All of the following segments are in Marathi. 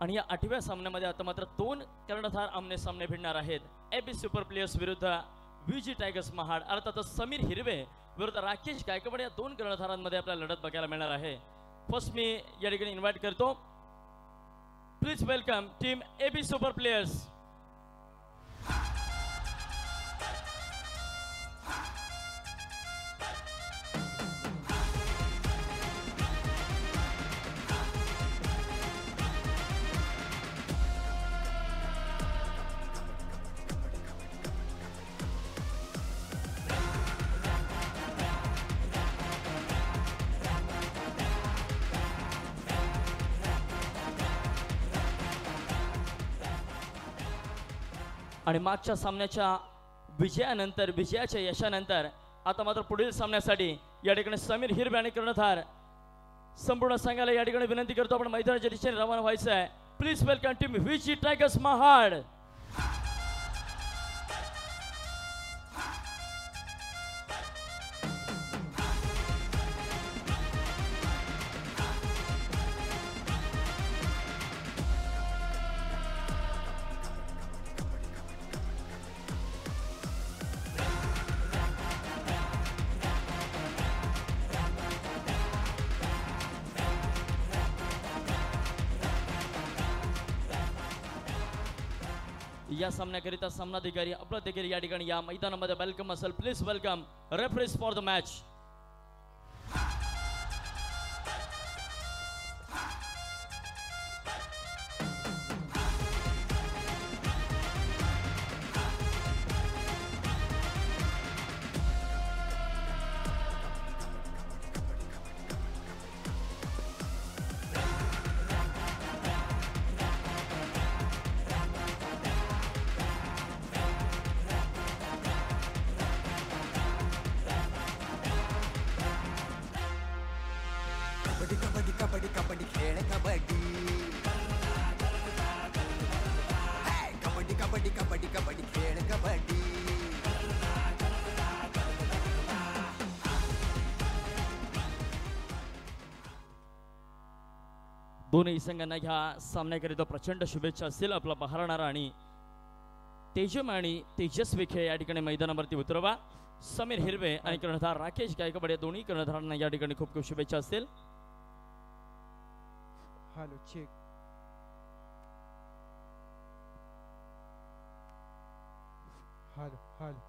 आणि या 8व्या सामन्यामध्ये आता मात्र 2 कर्णधार आमने सामने भिडणार आहेत. एबी सुपर प्लेयर्स विरुद्ध व्हीजी टायगर्स महाड, अर्थातच समीर हिरवे विरुद्ध राकेश गायकवाड. या 2 कर्णधारांमध्ये आपल्याला लढत बघायला मिळणार आहे. फर्स्ट मी या ठिकाणी इन्व्हाइट करतो, please welcome team AB super players. आणि मागच्या सामन्याच्या विजयानंतर, विजयाच्या यशानंतर आता मात्र पुढील सामन्यासाठी या ठिकाणी समीर हिरवे आणि कर्णधार संपूर्ण संघाला या ठिकाणी विनंती करतो, आपण मैदानाच्या दिशेने रवाना व्हायचं आहे. Please welcome team VJ tigers Mahad. या सामन्याकरिता सामनाधिकारी आपला देखील या ठिकाणी या मैदानामध्ये वेलकम असेल. Please welcome referees for the match. Kabaddi kabaddi kabaddi खेळ कबड्डी. कबड्डी कबड्डी कबड्डी कबड्डी खेळ कबड्डी. दोन्ही संघांना ह्या सामन्याकरिता प्रचंड शुभेच्छा असतील. आपला बहारणारा आणि तेजम आणि तेजस्वी खेळ या ठिकाणी मैदानावरती उतरवा. समीर हिरवे आणि कर्णधार राकेश गायकवाड या दोन्ही कर्णधारांना या ठिकाणी खूप खूप शुभेच्छा असतील. Hello check. Hello hello.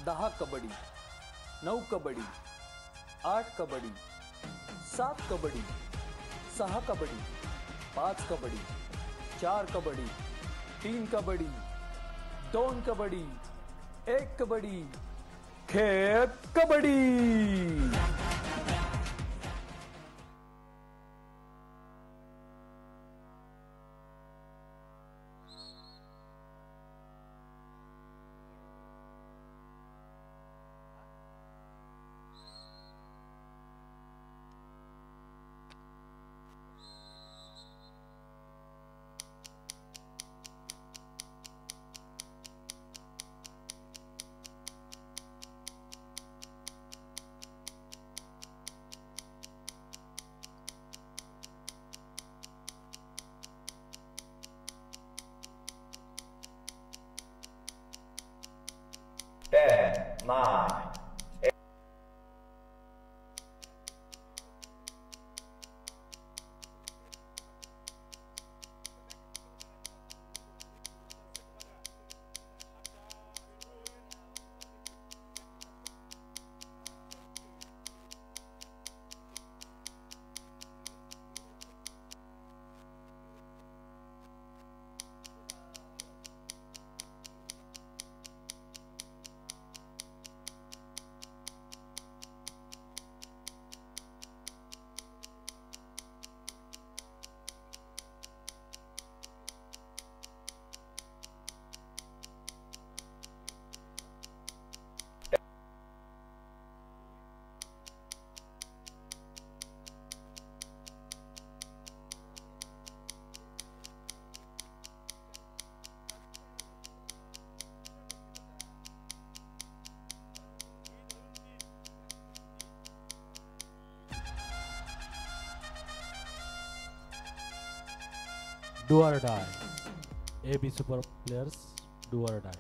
दहा कबड्डी, 9 कबड्डी, 8 कबड्डी, 7 कबड्डी, 6 कबड्डी, 5 कबड्डी, 4 कबड्डी, 3 कबड्डी, 2 कबड्डी, 1 कबड्डी, खेळ kabaddi. 10, 9. Do or die. AB Super Players, do or die.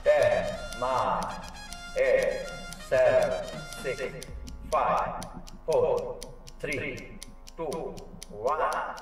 Ten, 9, 8, 7, 6, 5, 4, 3, 2, 1.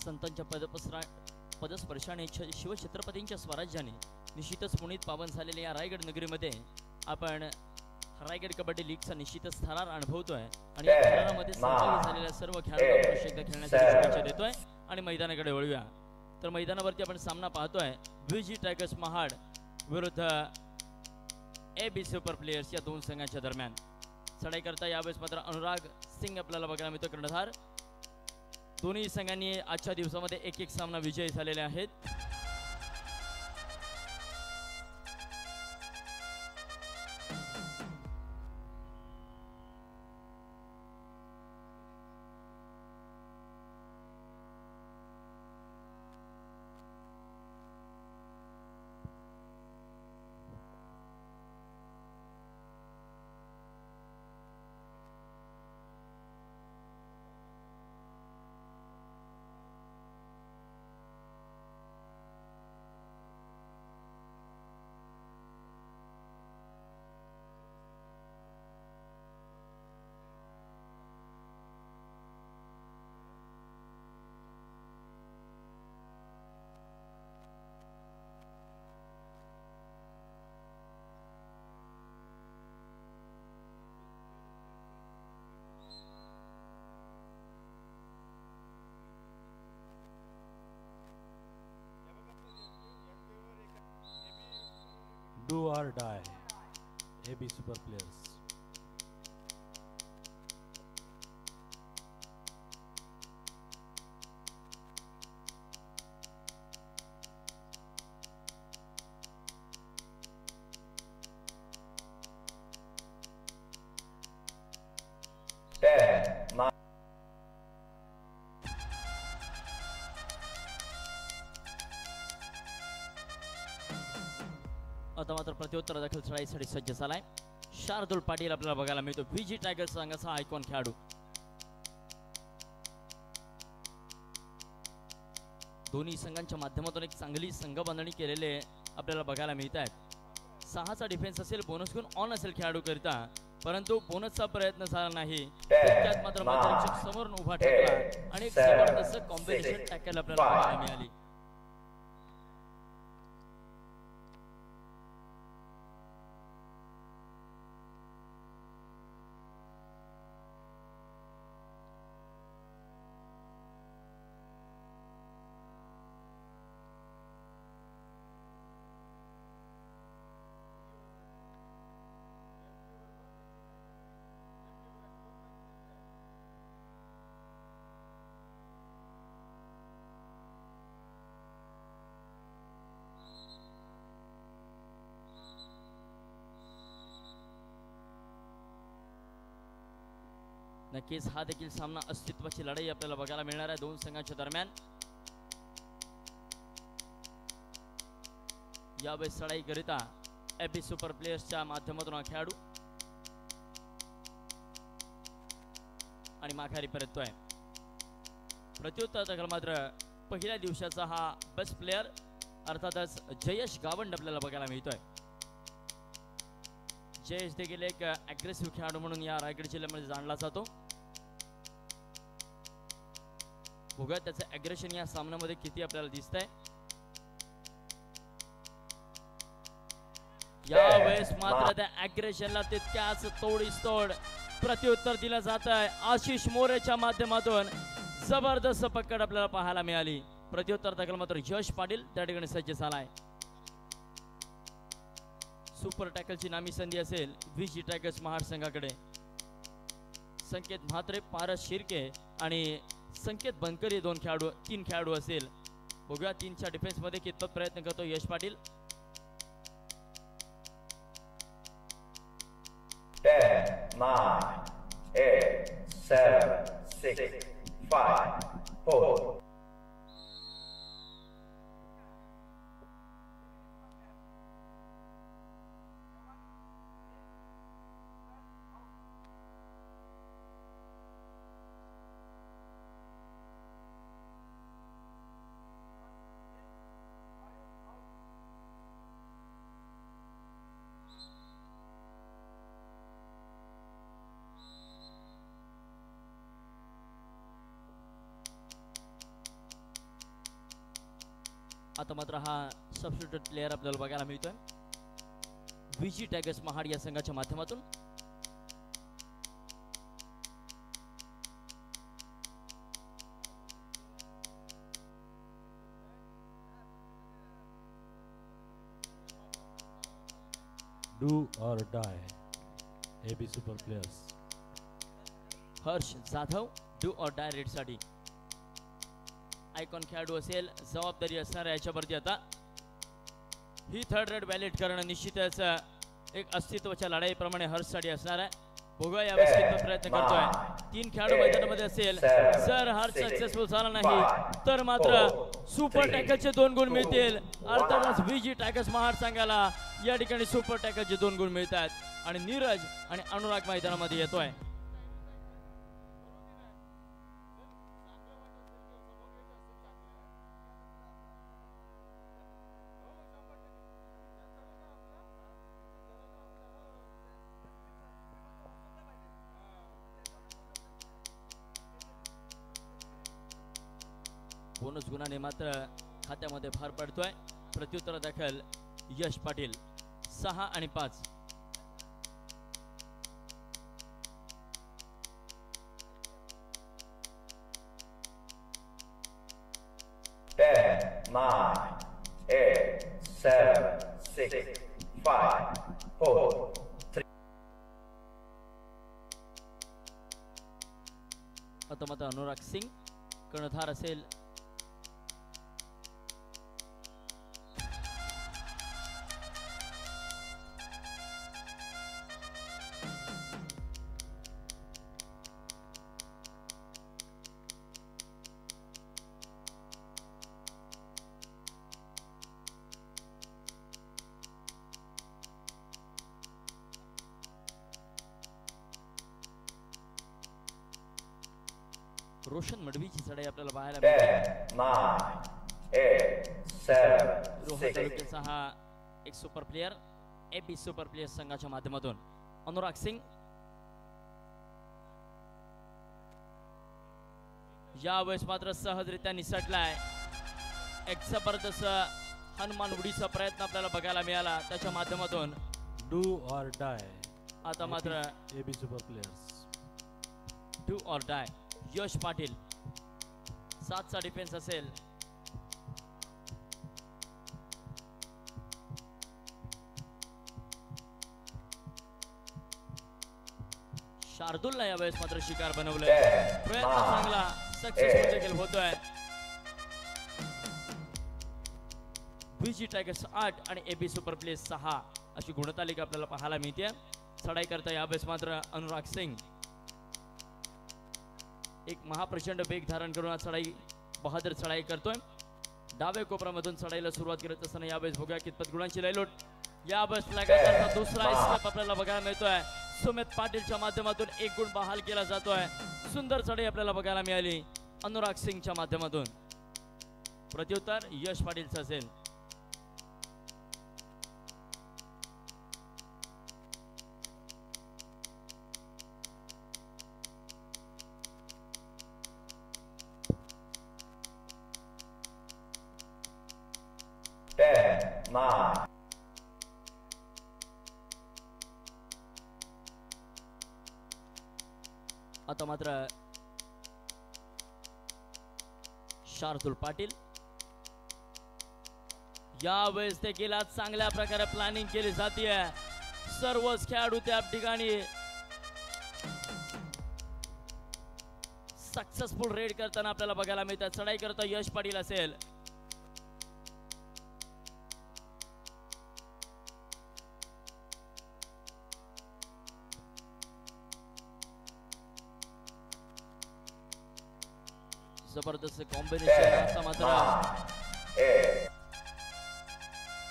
संतांच्या पदस्पर्शाने शिवछत्रपतींच्या स्वराज्याने निश्चितच पुनीत पावन झालेल्या या रायगड नगरीमध्ये आपण रायगड कबड्डी लीगचा निश्चितच थरार अनुभवतोय आणि या थरारामध्ये सहभागी झालेल्या सर्व खेळाडूंना पुन्हा एकदा खेळण्यासाठी शुभेच्छा देतोय आणि मैदानाकडे वळूया. तर मैदानावरती आपण सामना पाहतोय व्हीजी टायगर्स महाड विरुद्ध AB सुपर प्लेयर्स या दोन संघांच्या दरम्यान. चढाई करता यावेळेस मात्र अनुराग सिंग आपल्याला बघायला मिळतो कर्णधार. दोन्ही संघांनी आजच्या दिवसामध्ये एक एक सामना विजयी झालेले आहेत. Do or die. AB Super Players. आता मात्र प्रत्युत्तर दाखल खेळाईसाठी सज्ज झालाय शार्दुल पाटील आपल्याला बघायला मिळतो व्हीजी टायगर्स संघाचा आयकॉन खेळाडू. दोन्ही संघांच्या माध्यमातून एक चांगली संघ बांधणी केलेले आपल्याला बघायला मिळत आहेत. 6चा डिफेन्स असेल, बोनस घेऊन ऑन असेल खेळाडू करिता, परंतु बोनसचा प्रयत्न झाला नाही. त्यात मात्र मार्गदर्शक समोरून उभा ठेवला आणि एक जबरदस्त कॉम्बिनेशन टॅकल आपल्याला बघायला मिळाली. नक्कीच हा देखील सामना अस्तित्वाची लढाई आपल्याला बघायला मिळणार आहे दोन संघांच्या दरम्यान. यावेळेस लढाई करिता एबी सुपर प्लेयर्सच्या माध्यमातून हा खेळाडू आणि माघारी परततोय. प्रत्युत्तर दाखल मात्र पहिल्या दिवसाचा हा बेस्ट प्लेयर अर्थातच जयेश गावंड आपल्याला बघायला मिळतोय. जयेश देखील एक अग्रेसिव्ह खेळाडू म्हणून या रायगड जिल्ह्यामध्ये जाणला जातो. बघूया त्याचं अग्रेशन या सामन्यामध्ये किती आपल्याला दिसतंय. यावेळेस मात्र त्या अग्रेशनला तितक्याच तोडीस-तोड प्रत्युत्तर दिलं जात आहे. आशिष मोरेच्या माध्यमातून जबरदस्त पकड आपल्याला पाहायला मिळाली. प्रत्युत्तर दाखल मात्र यश पाटील त्या ठिकाणी सज्ज झालाय. सुपर टॅकलची नामी संधी असेल व्हीजी टायगर्स महाड संघाकडे. संकेत म्हात्रे, पारस शिर्के आणि संकेत बनकरी तीन खेळाडू असेल. बघूया 3च्या डिफेन्स मध्ये कितपत प्रयत्न करतो यश पाटील. 10, 9, 8, 7, 6, 5, 4. आता मात्र हा सबस्टिट्यूट प्लेयर आपल्याला बघायला मिळतोय व्हीजी टायगर्स महाड या संघाच्या माध्यमातून. Do or die. AB Super Players. Harsh Jadhav do or dye red साठी आयकॉन खेळाडू असेल. जबाबदारी असणार याच्यावरती आता ही थर्ड रेड व्हॅलिड करणं निश्चितच एक अस्तित्वाच्या लढाईप्रमाणे हर्षसाठी असणार आहे. बघूया यावेळेस किती प्रयत्न करतोय. 3 खेळाडू मैदानामध्ये असेल. जर हर्ष सक्सेसफुल झाला नाही तर मात्र सुपर टॅकलचे 2 गुण मिळतील. अर्थातच व्हीजी टायगर्स महाड संघाला या ठिकाणी सुपर टॅकलचे 2 गुण मिळतात आणि नीरज आणि अनुराग मैदानामध्ये येतोय. बोनस गुणाने मात्र खात्यामध्ये भर पडतोय. प्रत्युत्तर दाखल यश पाटील 6 आणि 5. Ten, 9, 8, 7, 6, 5, 4, 3. आता मात्र अनुराग सिंग कर्णधार असेल. रोशन मडवीची चढाई आपल्याला पाहायला मिळते. 10, 9, 8, 7, रोहन 6. तालुक्याचा हा एक super player AB super player संघाच्या माध्यमातून अनुराग सिंग यावेळेस मात्र सहजरित्या निसटलाय. एक जबरदस्त हनुमान उडीचा प्रयत्न आपल्याला बघायला मिळाला त्याच्या माध्यमातून. डू और डाय. आता मात्र एबी super players. Do or die. Yash Patil 7चा डिफेन्स असेल. शार्दूलला यावेळेस मात्र शिकार बनवलंय. प्रयत्न चांगला सक्सेसफुल देखील होतोय. व्हीजी टायगर्स 8 आणि एबी सुपर प्लेयर्स 6 अशी गुणतालिका आपल्याला पाहायला मिळते. चढाई करता यावेळेस मात्र अनुराग सिंग एक महाप्रचंड वेग धारण करून चढाई बहादर चढाई करतोय. डाव्या कोपऱ्यामधून चढाईला सुरुवात करत असताना यावेळेस बघूया कितपत गुणांची लयलोट. यावेळेस लगातारचा दुसरा स्टेप आपल्याला बघायला मिळतोय. सुमित पाटीलच्या माध्यमातून 1 गुण बहाल केला जातोय. सुंदर चढाई आपल्याला बघायला मिळाली अनुराग सिंगच्या माध्यमातून. प्रत्युत्तर यश पाटीलचं असेल. आता मात्र शार्दूल पाटील यावेळेस देखील आज चांगल्या प्रकारे प्लॅनिंग केली जाते. सर्वच खेळाडू त्या ठिकाणी सक्सेसफुल रेड करताना आपल्याला बघायला मिळतात. चढाई करता यश पाटील असेल. जबरदस्त कॉम्बिनेशन. आता मात्र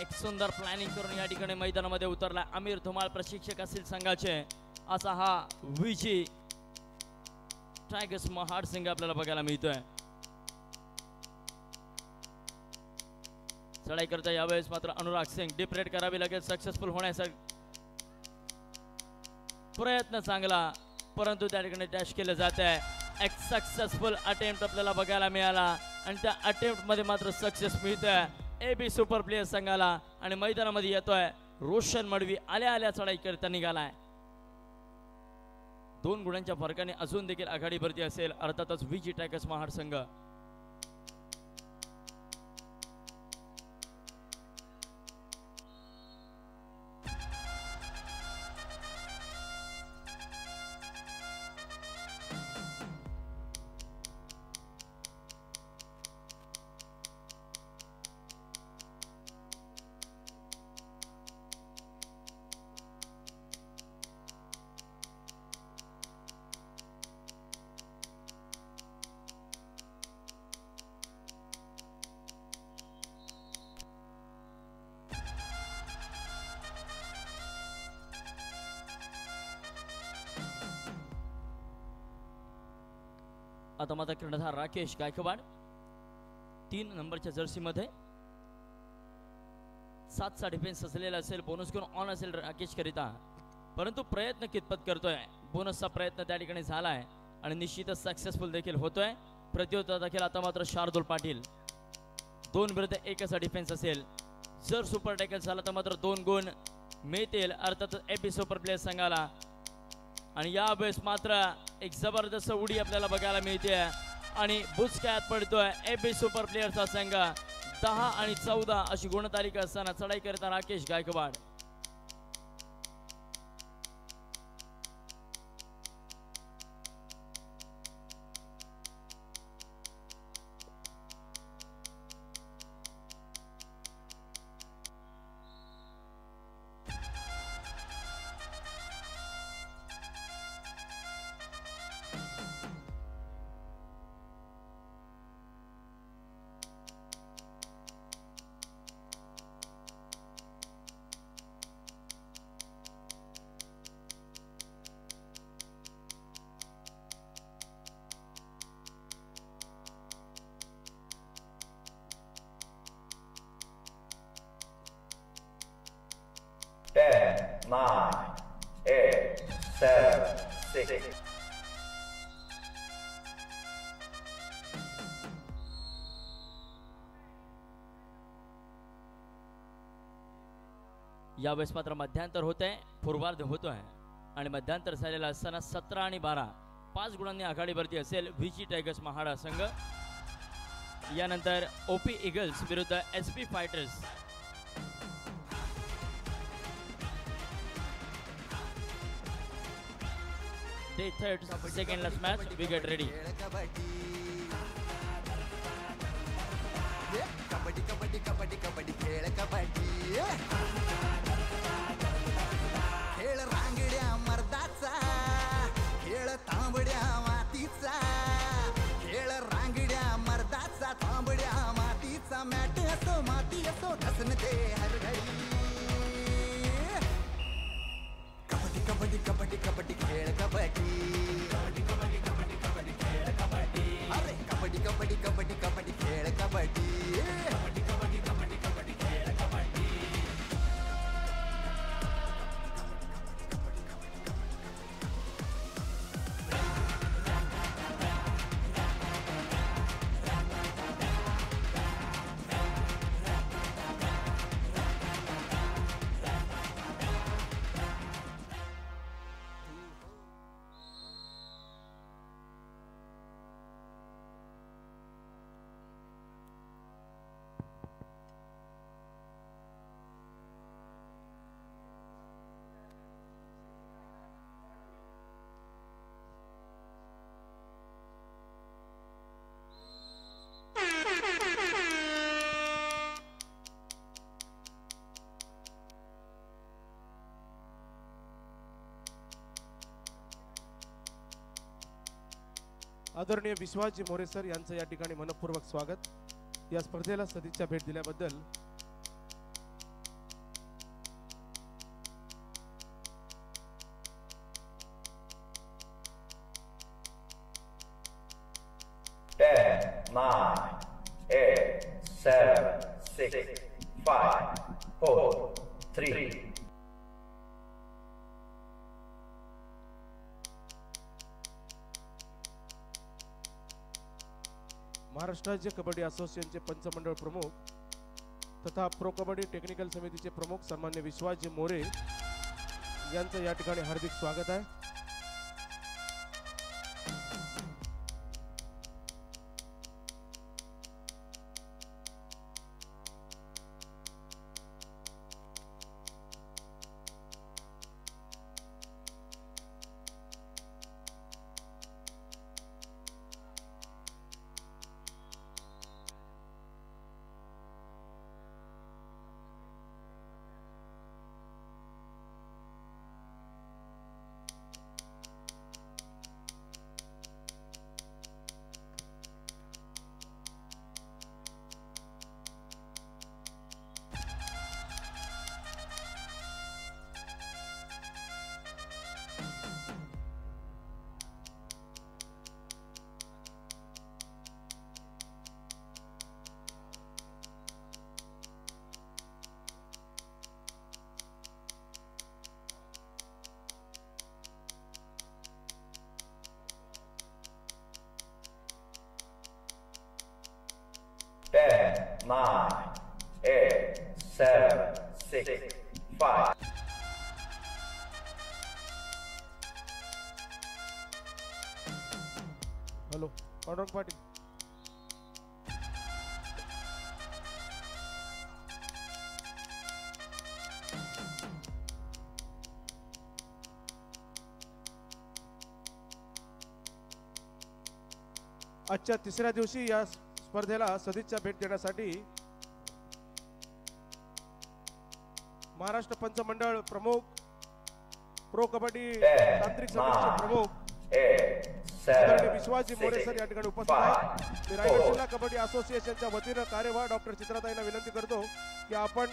एक सुंदर प्लॅनिंग करून या ठिकाणी मैदानामध्ये उतरला आमिर धुमाळ प्रशिक्षक असतील संघाचे. असा हा व्हीजी टायगर्स महाड सिंग आपल्याला बघायला मिळतोय. चढाई करता यावेळेस मात्र अनुराग सिंग डीप रेड करावी लागेल सक्सेसफुल होण्यासाठी. प्रयत्न चांगला परंतु त्या ठिकाणी डॅश केलं जात आहे. एक सक्सेसफुल अटेम्प्ट आपल्याला बघायला मिळाला आणि त्या अटेम्प्ट मध्ये मात्र सक्सेस मिळतोय एबी सुपर प्लेयर संघाला. आणि मैदानामध्ये येतोय रोशन मडवी. आल्या आल्या चढाई करता निघालाय. 2 गुणांच्या फरकाने अजून देखील आघाडीवरती असेल अर्थातच व्हीजी टायगर्स महाड संघ. आता मात्र कर्णधार राकेश गायकवाड 3 नंबरच्या जर्सी मध्ये 7चा डिफेन्स असलेला असेल. बोनस घेऊन ऑन असेल राकेश करिता. परंतु प्रयत्न कितपत करतोय. बोनसचा प्रयत्न त्या ठिकाणी झालाय आणि निश्चितच सक्सेसफुल देखील होतोय. प्रत्युत्तर देखील आता मात्र शार्दूल पाटील 2 विरुद्ध 1चा डिफेन्स असेल. जर सुपर टॅकल झाला तर मात्र 2 गुण मिळतील अर्थातच एबी सुपर प्लेयर संघाला. आणि यावेळेस मात्र एक जबरदस्त उडी आपल्याला बघायला मिळते आणि बुचक्यात पडतोय एबी सुपर प्लेयरचा संघ. 10 आणि 14 अशी गुणतालिका असताना चढाई करता राकेश गायकवाड. 8, 7, 6. यावेळेस मात्र मध्यांतर होत आहे, पूर्वार्ध होतो आहे आणि मध्यांतर झालेला असताना 17 आणि 12 5 गुणांनी आघाडीवरती असेल व्हीजी टायगर्स महाडा संघ. यानंतर ओपी इगल्स विरुद्ध SP fighters. Day third second last match. We get ready. Kabaddi kabaddi kabaddi kabaddi खेळ कबड्डी. खेळ रांगड्या मर्दाचा, खेळ तांबड्या मातीचा. खेळ रांगड्या मर्दाचा, तांबड्या मातीचा. मॅट असो माती असो धसन ते हर घडी. कबड्डी कबड्डी कबड्डी कबड्डी खेळ कबड्डी. कबड्डी कबड्डी कबड्डी कबड्डी खेळ कबड्डी. अरे कबड्डी कबड्डी कबड्डी कबड्डी खेळ कबड्डी. कबड्डी कबड्डी कबड्डी कबड्डी खेळ कबड्डी. आदरणीय विश्वासजी मोरे सर यांचं या ठिकाणी मनपूर्वक स्वागत. या स्पर्धेला सदिच्छा भेट दिल्याबद्दल. Ten, 9, 8, 7, 6, 5, 4, 3. महाराष्ट्र राज्य कबड्डी असोसिएशनचे पंचमंडळ प्रमुख तथा प्रो कबड्डी टेक्निकल समितीचे प्रमुख सन्मान्य विश्वासजी मोरे यांचं या ठिकाणी हार्दिक स्वागत आहे. Ten, 9, 8, 7, 6, 5. हॅलो पांडुरंग पाटील. आजच्या तिसऱ्या दिवशी या स्पर्धेला सदिच्छा भेट देण्यासाठी महाराष्ट्र पंचमंडळ प्रमुख, प्रो कबड्डी तांत्रिक समितीचे प्रमुख आदरणीय विश्वासजी मोरे सर या ठिकाणी उपस्थित आहेत. मी रायगड जिल्हा कबड्डी असोसिएशनच्या वतीनं कार्यवाह डॉक्टर चित्राताईंना विनंती करतो की आपण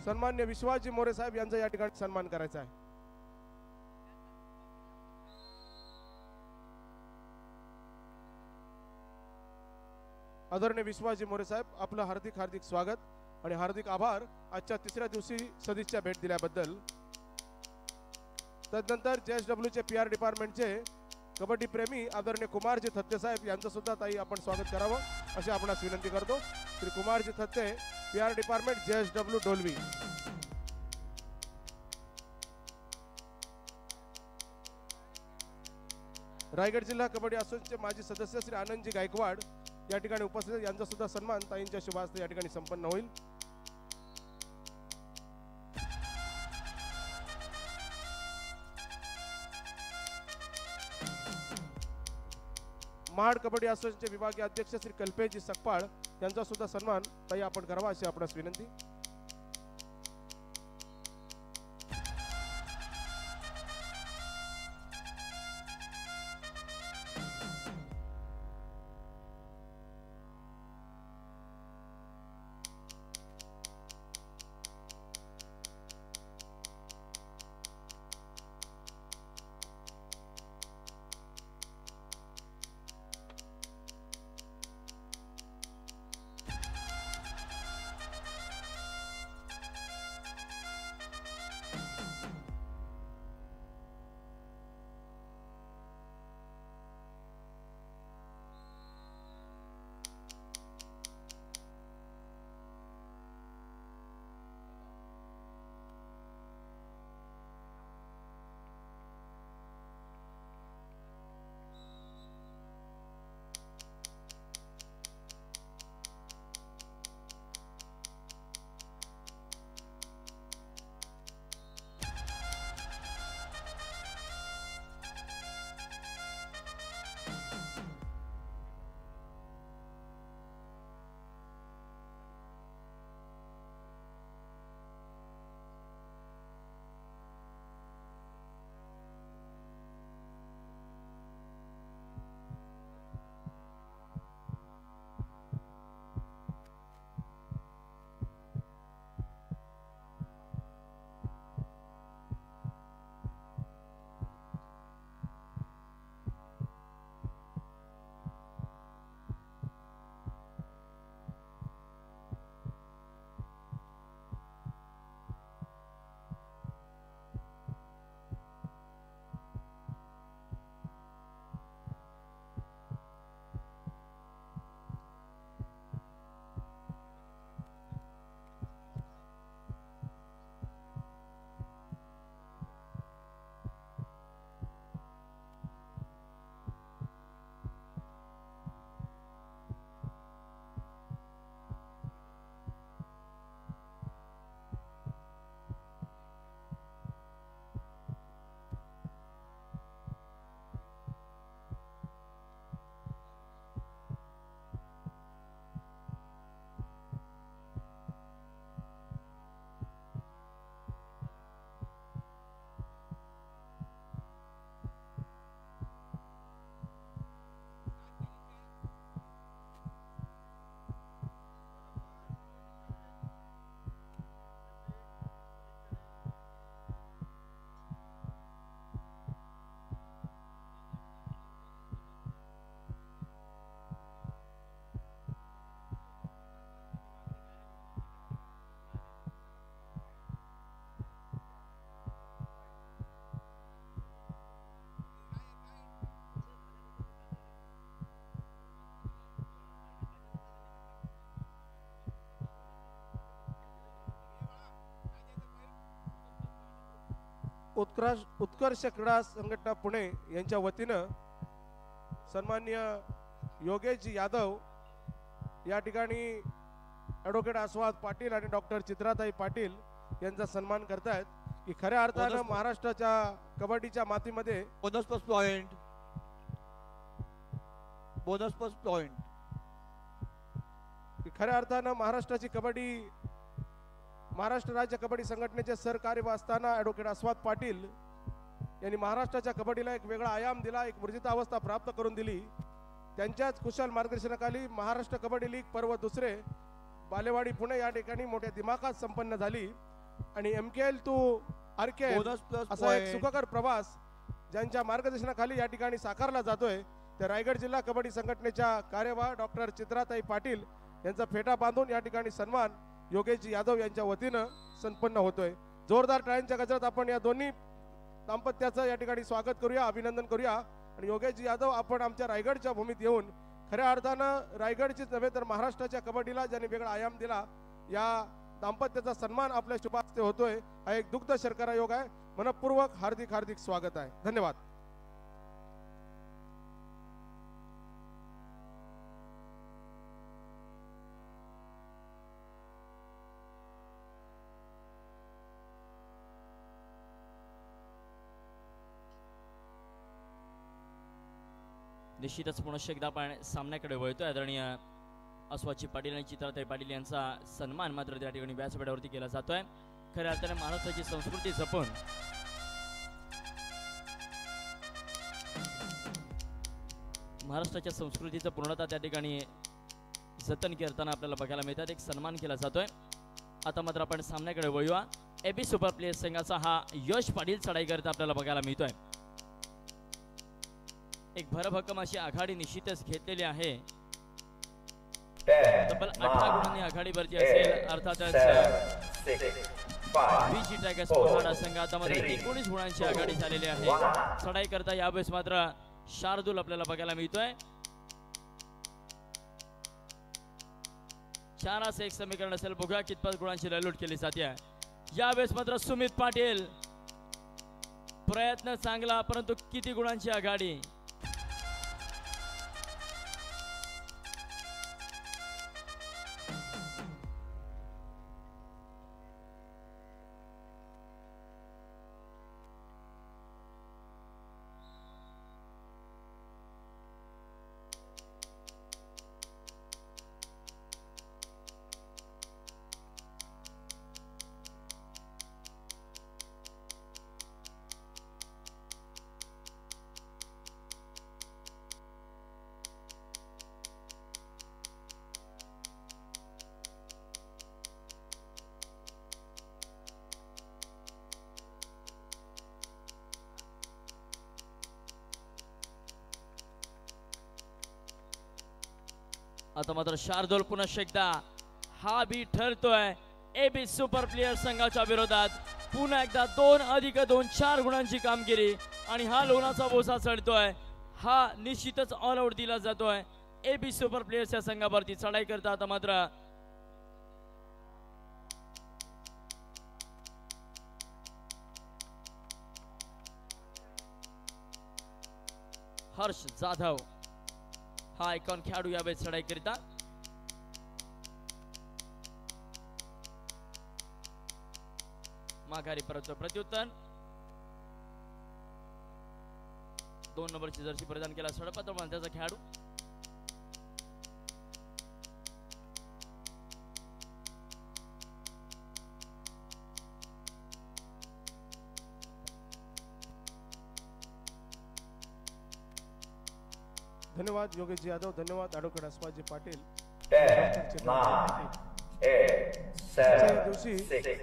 सन्मान्य विश्वासजी मोरे साहेब यांचा या ठिकाणी सन्मान करायचा आहे. आदरणीय विश्वासजी मोरे साहेब, आपलं हार्दिक हार्दिक स्वागत आणि हार्दिक आभार आजच्या तिसऱ्या दिवशी सदिच्छा भेट दिल्याबद्दल. तदनंतर JSW चे PR डिपार्टमेंटचे कबड्डी प्रेमी आदरणीय कुमारजी थत्ते साहेब यांचं सुद्धा ताई आपण स्वागत करावं अशी आपणास विनंती करतो. Shri Kumarji Thatte, PR department, JSW Dolvi. Raigad जिल्हा कबड्डी असोसिएशनचे माजी सदस्य श्री आनंदजी गायकवाड या ठिकाणी उपस्थित आहेत. यांचा सुद्धा सन्मान ताईंच्या शुभ हस्ते या ठिकाणी संपन्न होईल. महाड कबड्डी असोसिएशनचे विभागीय अध्यक्ष श्री कल्पेशजी सकपाळ यांचा सुद्धा सन्मान ताई आपण करावा अशी आपणास विनंती. उत्कर्ष क्रीडा संघटना पुणे यांच्या वतीनं सन्माननीय योगेशजी यादव या ठिकाणी ॲडव्होकेट आस्वाद पाटील आणि डॉक्टर चित्राताई पाटील यांचा सन्मान करतायत की खऱ्या अर्थानं महाराष्ट्राच्या कबड्डीच्या मातीमध्ये बोनस प्लस पॉइंट की खऱ्या अर्थानं महाराष्ट्राची कबड्डी महाराष्ट्र राज्य कबड्डी संघटनेचे सरकार्यवाह असताना ॲडव्होकेट आस्वाद पाटील यांनी महाराष्ट्राच्या कबड्डीला एक वेगळा आयाम दिला, एक ऊर्जितावस्था प्राप्त करून दिली. त्यांच्याच कुशल मार्गदर्शनाखाली महाराष्ट्र कबड्डी लीग पर्व दुसरे बालेवाडी पुणे या ठिकाणी मोठ्या दिमाखात संपन्न झाली आणि MKL टू RKL असा एक सुखकर प्रवास ज्यांच्या मार्गदर्शनाखाली या ठिकाणी साकारला जातोय त्या रायगड जिल्हा कबड्डी संघटनेच्या कार्यवाह डॉक्टर चित्राताई पाटील यांचा फेटा बांधून या ठिकाणी सन्मान योगेशजी यादव यांच्या वतीनं संपन्न होतोय. जोरदार टाळ्यांच्या गजरात आपण या दोन्ही दाम्पत्याचं या ठिकाणी स्वागत करूया, अभिनंदन करूया. आणि योगेश यादव, आपण आमच्या रायगडच्या भूमीत येऊन खऱ्या अर्थानं रायगडचीच नव्हे तर महाराष्ट्राच्या कबड्डीला ज्यांनी वेगळा आयाम दिला, या दाम्पत्याचा सन्मान आपल्या शुभास्ते होतोय. हा एक दुग्ध शर्करा योग आहे. मनपूर्वक हार्दिक हार्दिक स्वागत आहे. धन्यवाद. निश्चितच पुनश्च एकदा आपण सामन्याकडे वळतोय. आदरणीय अस्वाची पाटील आणि चित्राताई पाटील यांचा सन्मान मात्र त्या ठिकाणी व्यासपीठावरती केला जातोय. खऱ्या अर्थाने महाराष्ट्राची संस्कृती जपून महाराष्ट्राच्या संस्कृतीचं पूर्णतः त्या ठिकाणी जतन करताना आपल्याला बघायला मिळतात. एक सन्मान केला जातोय. आता मात्र आपण सामन्याकडे वळूया. एबी सुपर प्लेयर्स संघाचा हा यश पाटील चढाई करता आपल्याला बघायला मिळतोय. एक भरभक्कम अशी आघाडी निश्चितच घेतलेली आहे. तब्बल 18 गुणांनी आघाडीवरती असेल. अर्थातच बीजी टायगर्स महाड संघ आता मात्र 19 गुणांची आघाडी झालेली आहे. चढाई करता यावेळेस मात्र शार्दूल आपल्याला बघायला मिळतोय. 4-1 समीकरण असेल. बघूया कितपत गुणांची लढत केली जाते. यावेळेस मात्र सुमित पाटील, प्रयत्न चांगला, परंतु किती गुणांची आघाडी. आता मात्र शार्दूल पुन्हा एकदा हा बी ठरतोय एबी सुपर प्लेयर संघाच्या विरोधात. पुन्हा एकदा 2+2 4 गुणांची कामगिरी आणि हा लोणाचा बोसा चढतोय. हा निश्चितच ऑल आउट दिला जातोय. एबी सुपर प्लेयर्स या संघावरती चढाई करता आता मात्र हर्ष जाधव हा आयकॉन खेळाडू यावेळी चढाई करिता. माघारी परत प्रत्युत्तर 2 नंबरची जर्सी प्रदान केला सडपात्र त्याचा खेळाडू. धन्यवाद योगेश यादव, धन्यवाद ॲडव्होकेट अस्वाजी पाटील. 10, 9, 8, 7, 6,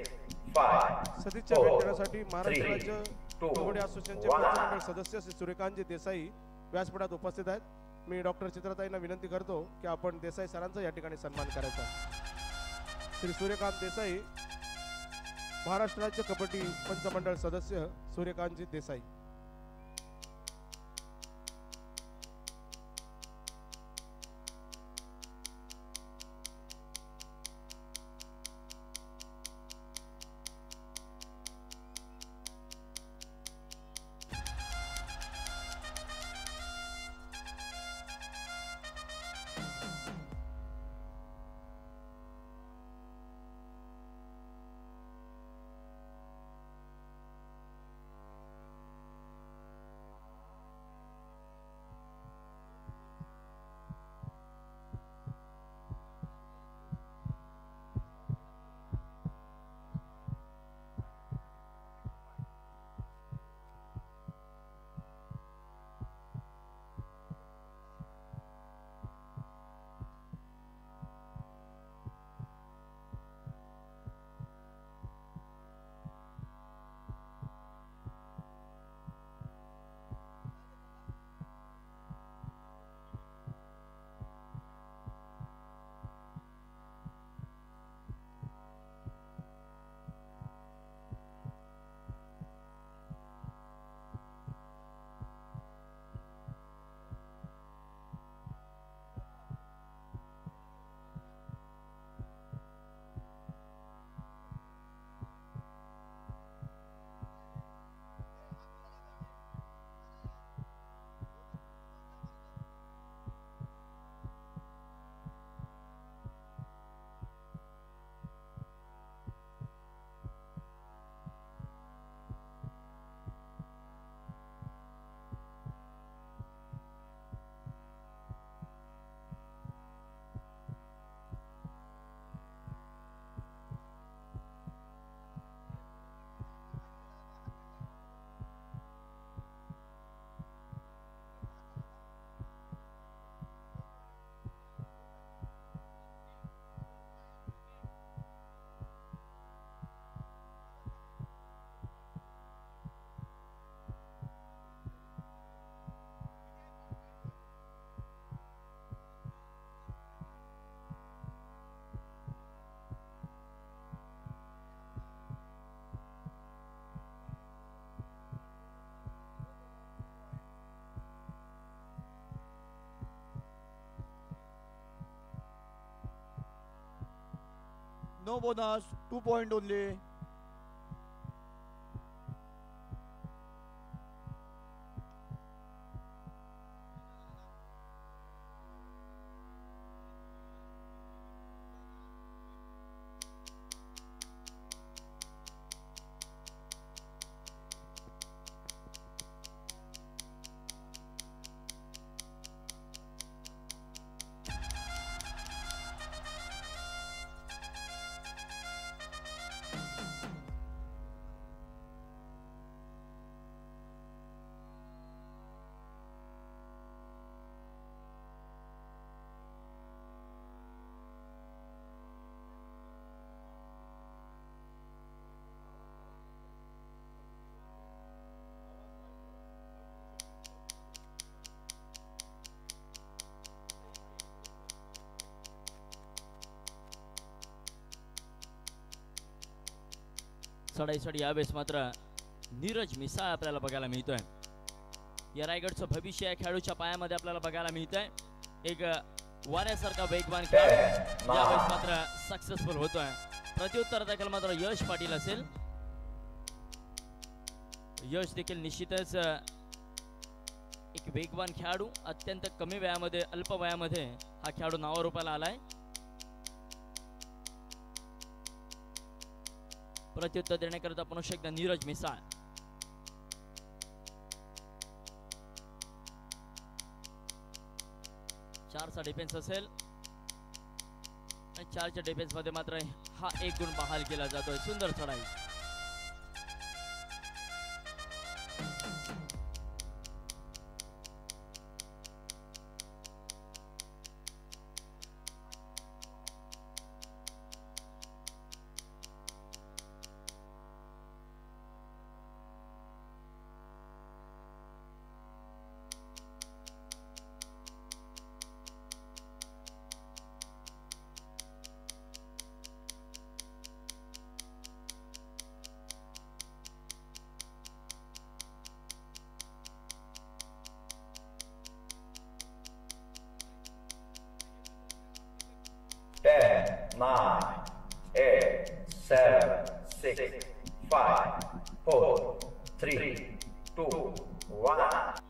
5, सदिच्छा भेट देण्यासाठी महाराष्ट्र राज्य कबड्डी असोसिएशनचे मंडळ सदस्य श्री सूर्यकांतजी देसाई व्यासपीठात उपस्थित आहेत. मी डॉक्टर चित्राताईंना विनंती करतो की आपण देसाई सरांचा या ठिकाणी सन्मान करायचा. श्री सूर्यकांत देसाई, महाराष्ट्र राज्य कबड्डी पंचमंडळ सदस्य सूर्यकांतजी Desai. No bonus. 2 point only. चढाईसाठी यावेळेस मात्र नीरज मिसाळ आपल्याला बघायला मिळतोय. या रायगडचं भविष्य या खेळाडूच्या पायामध्ये आपल्याला बघायला मिळतंय. एक वाऱ्यासारखा वेगवान खेळाडू यावेळेस मात्र सक्सेसफुल होतोय. प्रत्युत्तर दाखल मात्र यश पाटील असेल. यश देखील निश्चितच एक वेगवान खेळाडू, अत्यंत कमी वयामध्ये अल्प वयामध्ये हा खेळाडू नावारूपाला आलाय. प्रत्युत्तर देण्याकरिता पुन्हा एकदा नीरज मिसाळ. चारचा डिफेन्स असेल आणि 4च्या डिफेन्स मध्ये मात्र हा एक गुण बहाल केला जातोय. सुंदर चढाई. Ten, 9, 8, 7, 6, 5, 4, 3, 2, 1.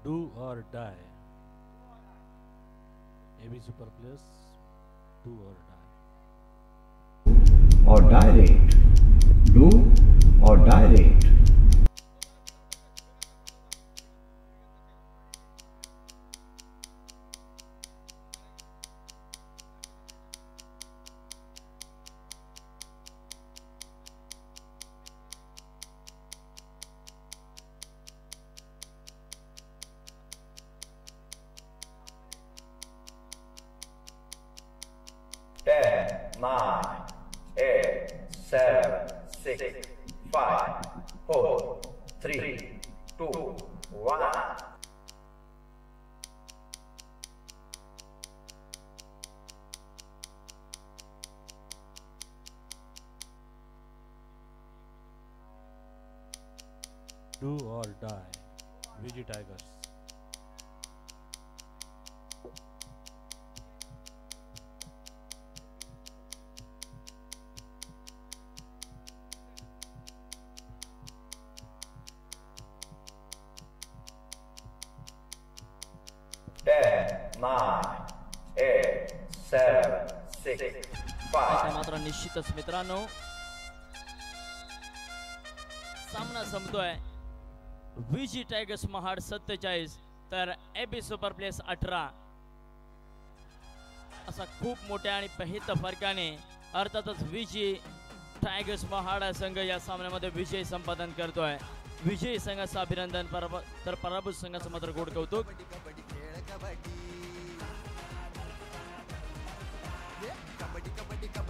Do or die. AB Super Players, do or die. Or die rate. Do or die rate. Ten, 9, 8, 7, 6, 5, 4, 3, 2, 1. Do or die. VG Tigers. Ten, 9, 8, 7, 6, इथे 5. मात्र निश्चितच मित्रांनो सामना संपतोय. VG टायगर्स महाड 47 तर AB सुपर प्लेस 18 असा खूप मोठ्या आणि पहित फरकाने अर्थातच VG टायगर्स महाड संघ या सामन्यामध्ये विजय संपादन करतोय. विजयी संघाचं अभिनंदन, तर पराभूत संघाचं मात्र गोड कौतुक. कबड्डी खेळ कबड्डी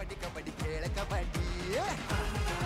कबड्डी कबड्डी खेळ कबड्डी